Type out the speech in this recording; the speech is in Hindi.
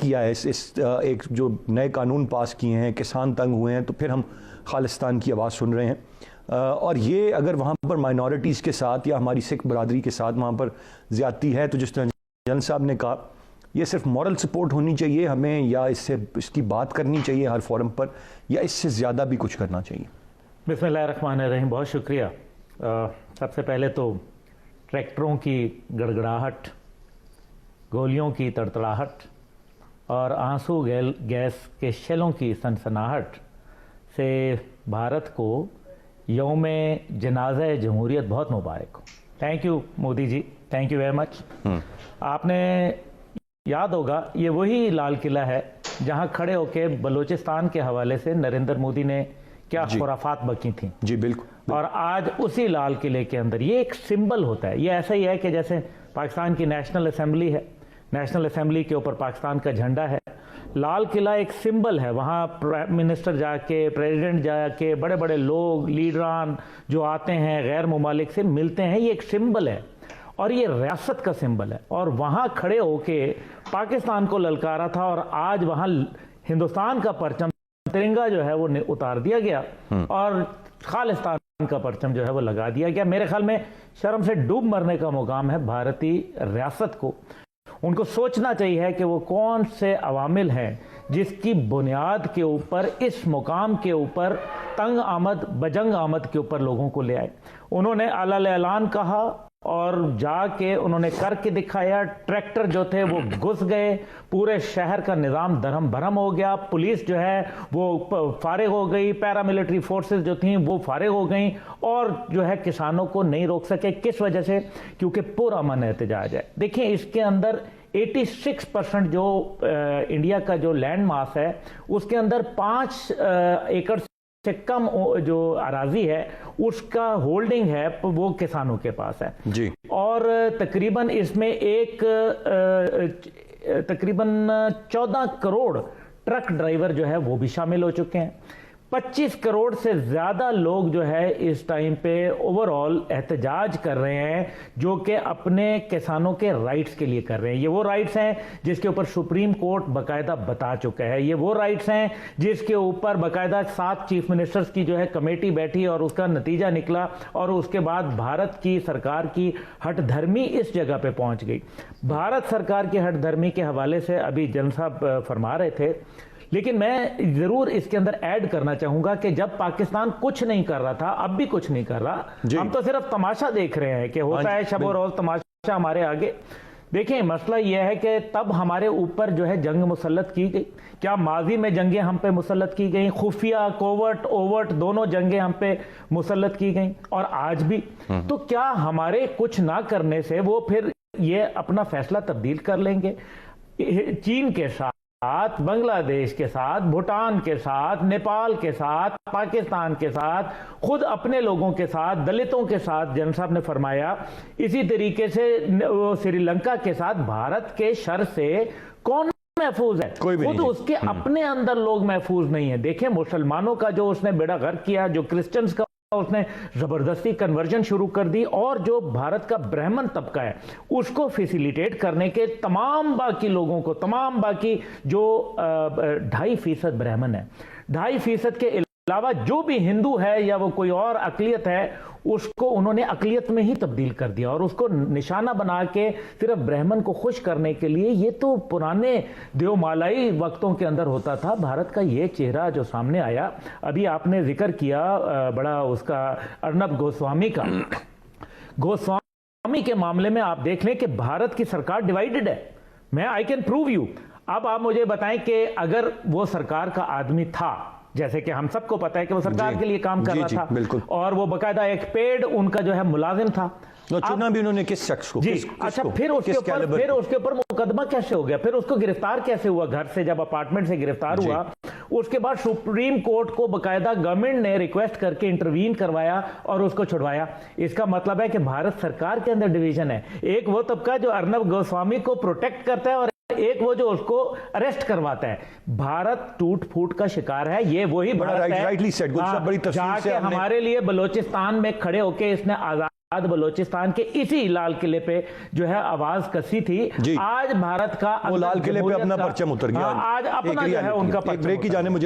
किया है, एक जो नए कानून पास किए हैं, किसान तंग हुए हैं, तो फिर हम खालिस्तान की आवाज़ सुन रहे हैं। और ये अगर वहाँ पर माइनॉरिटीज़ के साथ या हमारी सिख बरादरी के साथ वहाँ पर ज़्यादती है, तो जिस तरह जनरल साहब ने कहा, ये सिर्फ मॉरल सपोर्ट होनी चाहिए हमें, या इसकी बात करनी चाहिए हर फोरम पर, या इससे ज़्यादा भी कुछ करना चाहिए? बिस्मिल्लाहिर्रहमानिर्रहीम, बहुत शुक्रिया। सबसे पहले तो ट्रैक्टरों की गड़गड़ाहट, गोलियों की तड़तड़ाहट और आंसू गैस के शेलों की सनसनाहट से भारत को यौम जनाज़ा जमहूरियत बहुत मुबारक हो। Thank you Modi ji, thank you very much. आपने याद होगा, ये वही लाल किला है जहां खड़े होके बलूचिस्तान के हवाले से नरेंद्र मोदी ने क्या खुराफात बकी थी। जी बिल्कुल। और आज उसी लाल किले के अंदर ये एक सिंबल होता है। ये ऐसा ही है कि जैसे पाकिस्तान की नेशनल असेंबली है, नेशनल असेंबली के ऊपर पाकिस्तान का झंडा है, लाल किला एक सिंबल है। वहाँ प्राइम मिनिस्टर जाके, प्रेसिडेंट जाके, बड़े बड़े लोग, लीडरान जो आते हैं गैर मुमालिक से मिलते हैं, ये एक सिंबल है और ये रियासत का सिंबल है। और वहाँ खड़े होके पाकिस्तान को ललकारा था और आज वहाँ हिंदुस्तान का परचम, तिरंगा जो है वो उतार दिया गया और खालिस्तान का परचम जो है वो लगा दिया गया। मेरे ख्याल में शर्म से डूब मरने का मुकाम है भारतीय रियासत को। उनको सोचना चाहिए कि वो कौन से अवामिल हैं जिसकी बुनियाद के ऊपर, इस मुकाम के ऊपर तंग आमद बजंग आमद के ऊपर लोगों को ले आए। उन्होंने अला ऐलान कहा और जाके उन्होंने करके दिखाया। ट्रैक्टर जो थे वो घुस गए, पूरे शहर का निज़ाम दरहम भरम हो गया, पुलिस जो है वो फारिग हो गई, पैरामिलिट्री फोर्सेस जो थी वो फारिग हो गई और जो है किसानों को नहीं रोक सके। किस वजह से? क्योंकि पुरअमन एहतजाज है। देखिए, इसके अंदर 86% जो इंडिया का जो लैंड मास है उसके अंदर 5 एकड़ से कम जो अराजी है उसका होल्डिंग है वो किसानों के पास है जी। और तकरीबन इसमें तकरीबन 14 करोड़ ट्रक ड्राइवर जो है वो भी शामिल हो चुके हैं। 25 करोड़ से ज़्यादा लोग जो है इस टाइम पे ओवरऑल एहतजाज कर रहे हैं, जो कि अपने किसानों के राइट्स के लिए कर रहे हैं। ये वो राइट्स हैं जिसके ऊपर सुप्रीम कोर्ट बाकायदा बता चुका है। ये वो राइट्स हैं जिसके ऊपर बाकायदा 7 चीफ मिनिस्टर्स की जो है कमेटी बैठी और उसका नतीजा निकला और उसके बाद भारत की सरकार की हठधर्मी इस जगह पे पहुंच गई। भारत सरकार की हठधर्मी के हवाले से अभी जनरल साहब फरमा रहे थे, लेकिन मैं जरूर इसके अंदर ऐड करना चाहूंगा कि जब पाकिस्तान कुछ नहीं कर रहा था, अब भी कुछ नहीं कर रहा, हम तो सिर्फ तमाशा देख रहे हैं कि होता है शब और रोज तमाशा हमारे आगे। देखिए, मसला यह है कि तब हमारे ऊपर जो है जंग मुसल्लत की गई। क्या माजी में जंगें हम पे मुसल्लत की गई? खुफिया, कोवर्ट, ओवर्ट दोनों जंगें हम पे मुसल्लत की गई और आज भी। तो क्या हमारे कुछ ना करने से वो फिर ये अपना फैसला तब्दील कर लेंगे? चीन के साथ, बांग्लादेश के साथ, भूटान के साथ, नेपाल के साथ, पाकिस्तान के साथ, खुद अपने लोगों के साथ, दलितों के साथ, जनरल साहब ने फरमाया, इसी तरीके से श्रीलंका के साथ भारत के शर से कौन महफूज है? खुद उसके अपने अंदर लोग महफूज नहीं है। देखिए, मुसलमानों का जो उसने बेड़ा गर्क किया, जो क्रिश्चियंस का उसने जबरदस्ती कन्वर्जन शुरू कर दी और जो भारत का ब्राह्मण तबका है उसको फैसिलिटेट करने के तमाम बाकी लोगों को, तमाम बाकी जो 2.5% ब्राह्मण है, 2.5% के अलावा जो भी हिंदू है या वो कोई और अकलियत है, उसको उन्होंने अकलियत में ही तब्दील कर दिया और उसको निशाना बना के सिर्फ ब्राह्मण को खुश करने के लिए। ये तो पुराने देवमालाई वक्तों के अंदर होता था। भारत का ये चेहरा जो सामने आया, अभी आपने जिक्र किया बड़ा उसका अर्नब गोस्वामी का। गोस्वामी के मामले में आप देख लें कि भारत की सरकार डिवाइडेड है। मैं आई कैन प्रूव यू। अब आप मुझे बताएं कि अगर वो सरकार का आदमी था, जैसे कि हम सबको पता है कि वो सरकार के लिए काम कर रहा था बिल्कुल, और वो बाकायदा एक पेड उनका जो है मुलाजिम था, चुना भी उन्होंने किस शख्स को? अच्छा, फिर उसके ऊपर मुकदमा कैसे हो गया? फिर उसको गिरफ्तार कैसे हुआ? घर से जब अपार्टमेंट से गिरफ्तार हुआ, उसके बाद सुप्रीम कोर्ट को बाकायदा गवर्नमेंट ने रिक्वेस्ट करके इंटरवीन करवाया और उसको छुड़वाया। इसका मतलब है कि भारत सरकार के अंदर डिवीजन है। एक वो तबका जो अर्नब गोस्वामी को प्रोटेक्ट करता है और एक वो जो उसको अरेस्ट करवाता है। भारत टूट फूट का शिकार है। ये वही भारत है राइटली सेड, बड़ी तफसील से हमारे लिए बलूचिस्तान में खड़े होके इसने आजाद बलोचिस्तान के इसी लाल किले पे जो है आवाज कसी थी। जी। आज भारत का वो लाल किले पे अपना परचम उतर गया। आज अपना जो है उनका ब्रेक की जाने मुझे